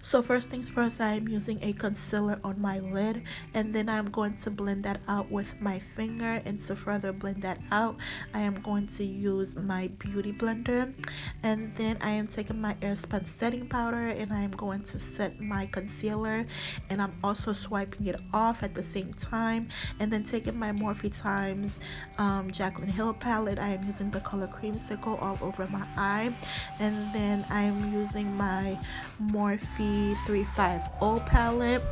So first things first, I am using a concealer on my lid, and then I'm going to blend that out with my finger. And to further blend that out, I am going to use my beauty blender, and then I am taking my AIRSPUN setting powder and I am going to set my concealer, and I'm also swiping it off at the same time. And then taking my Morphe times Jaclyn Hill palette, I am using the color Creamsicle all over my eye, and then I'm using my Morphe 350 palette.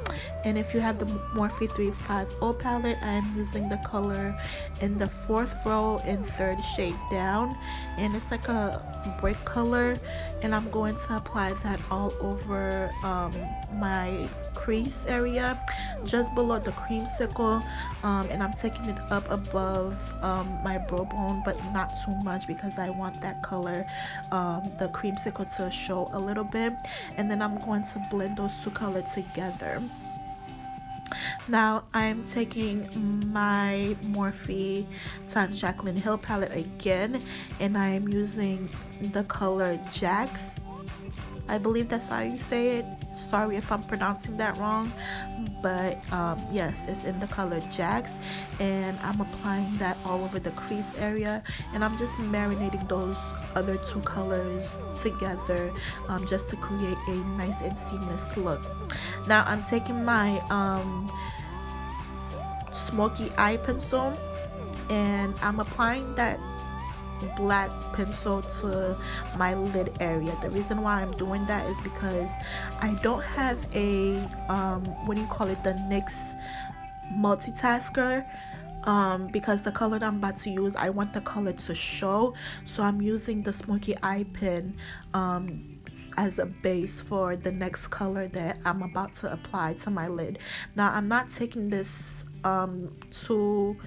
And if you have the Morphe 350 palette, I am using the color in the 4th row and 3rd shade down, and it's like a brick color, and I'm going to apply that all over my crease area just below the creamsicle, and I'm taking it up above my brow bone, but not too much because I want that color, the creamsicle, to show a little bit. And then I'm going to blend those two colors together. Now I'm taking my Morphe times Jaclyn Hill palette again, and I am using the color JACZ. I believe that's how you say it. Sorry if I'm pronouncing that wrong, but yes, it's in the color JACZ, and I'm applying that all over the crease area, and I'm just marinating those other two colors together just to create a nice and seamless look. Now I'm taking my smoky eye pencil, and I'm applying that black pencil to my lid area. The reason why I'm doing that is because I don't have a what do you call it, the NYX multitasker, because the color that I'm about to use, I want the color to show, so I'm using the smoky eye pen as a base for the next color that I'm about to apply to my lid. Now I'm not taking this too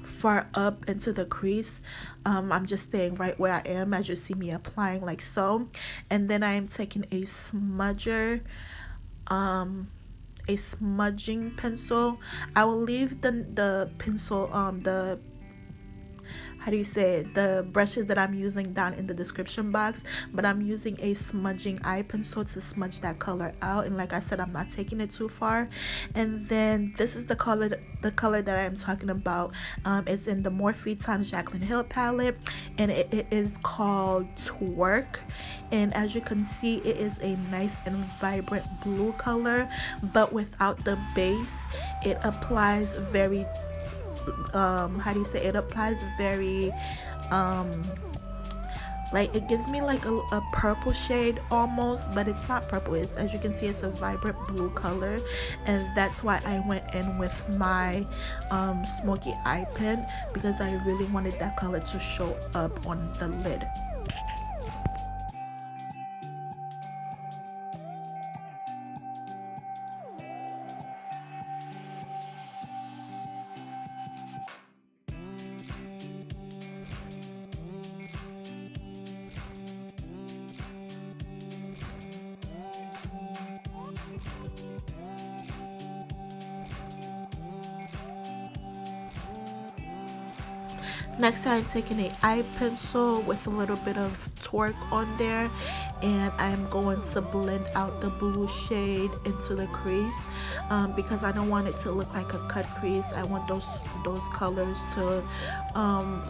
far up into the crease. I'm just staying right where I am, as you see me applying, like so. And then I am taking a smudger, a smudging pencil. I will leave the pencil, the, how do you say it, the brushes that I'm using down in the description box, but I'm using a smudging eye pencil to smudge that color out. And like I said, I'm not taking it too far. And then this is the color that I am talking about. It's in the Morphe times Jaclyn Hill palette, and it is called TWERK. And as you can see, it is a nice and vibrant blue color, but without the base. It applies very how do you say, it applies very like, it gives me like a purple shade almost, but it's not purple. It's, as you can see, it's a vibrant blue color, and that's why I went in with my smoky eye pen, because I really wanted that color to show up on the lid. Next, I'm taking an eye pencil with a little bit of TWERK on there, and I'm going to blend out the blue shade into the crease, because I don't want it to look like a cut crease. I want those colors to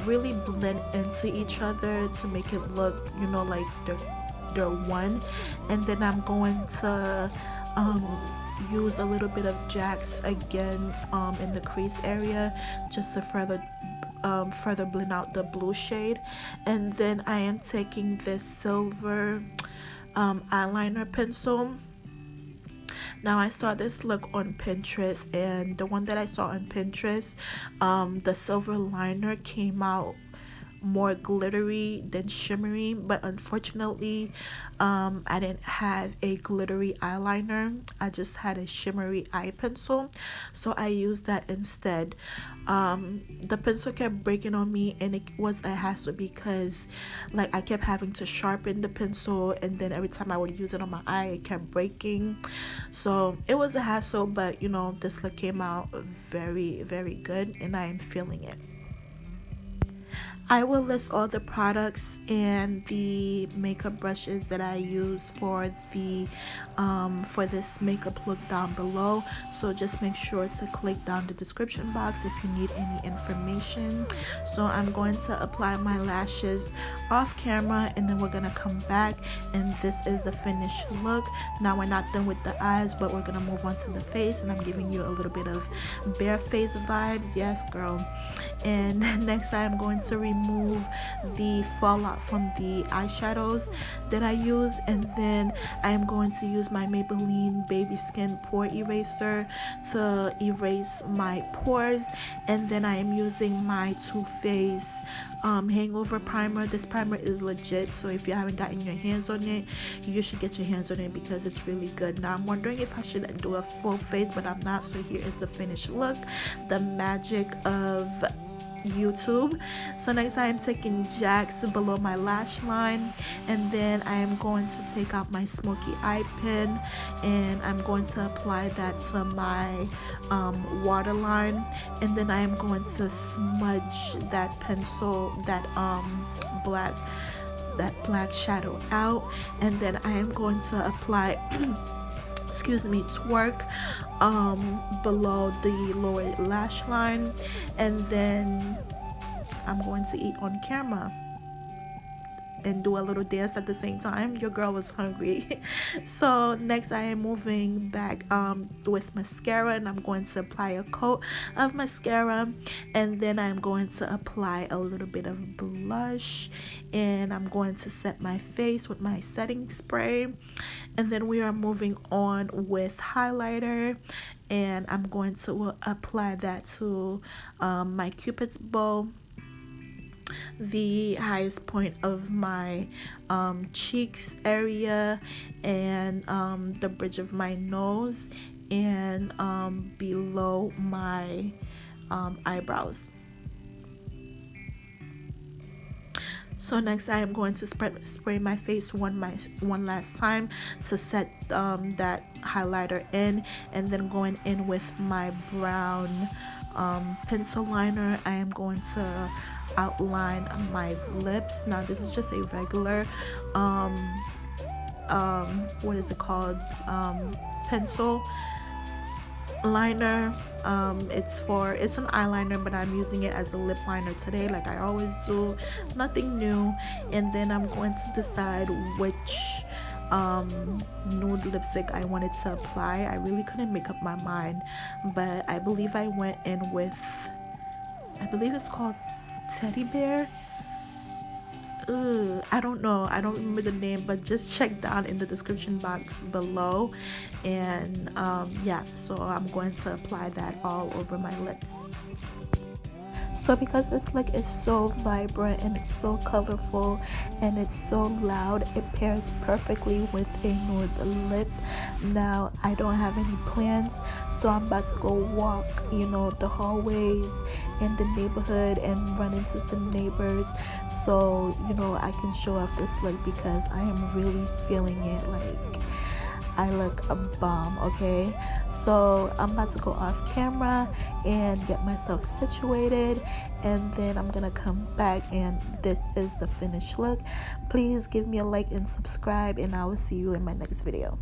really blend into each other to make it look, you know, like they're one. And then I'm going to use a little bit of JACZ again in the crease area, just to further blend out the blue shade. And then I am taking this silver eyeliner pencil. Now I saw this look on Pinterest, and the one that I saw on Pinterest, the silver liner came out more glittery than shimmery, but unfortunately I didn't have a glittery eyeliner. I just had a shimmery eye pencil, so I used that instead. The pencil kept breaking on me, and it was a hassle because, like, I kept having to sharpen the pencil, and then every time I would use it on my eye, it kept breaking. So it was a hassle, but you know, this look came out very, very good, and I am feeling it. I will list all the products and the makeup brushes that I use for the for this makeup look down below, so just make sure to click down the description box if you need any information. So I'm going to apply my lashes off camera, and then we're gonna come back, and this is the finished look. Now we're not done with the eyes, but we're gonna move on to the face, and I'm giving you a little bit of bare face vibes. Yes girl. And next I'm going to remove the fallout from the eyeshadows that I use, and then I'm going to use my Maybelline Baby Skin Pore Eraser to erase my pores. And then I am using my Too Faced Hangover primer. This primer is legit, so if you haven't gotten your hands on it, you should get your hands on it because it's really good. Now I'm wondering if I should do a full face, but I'm not, so here is the finished look, the magic of YouTube. So next I am taking JACZ below my lash line, and then I am going to take out my smoky eye pen, and I'm going to apply that to my waterline, and then I am going to smudge that pencil, that black shadow out, and then I am going to apply excuse me, TWERK below the lower lash line, and then I'm going to eat on camera and do a little dance at the same time. Your girl was hungry. So next I am moving back with mascara, and I'm going to apply a coat of mascara, and then I'm going to apply a little bit of blush, and I'm going to set my face with my setting spray, and then we are moving on with highlighter, and I'm going to apply that to my Cupid's bow, the highest point of my cheeks area, and the bridge of my nose, and below my eyebrows. So next I am going to spray my face one last time to set that highlighter in, and then going in with my brown pencil liner, I am going to outline my lips. Now this is just a regular what is it called, pencil liner. It's an eyeliner, but I'm using it as a lip liner today, like I always do, nothing new. And then I'm going to decide which nude lipstick I wanted to apply. I really couldn't make up my mind, but I believe I went in with, I believe it's called Teddy Bear. I don't know, I don't remember the name, but just check down in the description box below. And yeah, so I'm going to apply that all over my lips. So because this look is so vibrant and it's so colorful and it's so loud, it pairs perfectly with a nude lip. Now I don't have any plans, so I'm about to go walk, you know, the hallways in the neighborhood and run into some neighbors, so you know I can show off this look because I am really feeling it. Like, I look a bomb, okay? So I'm about to go off camera and get myself situated, and then I'm gonna come back, and this is the finished look. Please give me a like and subscribe, and I will see you in my next video.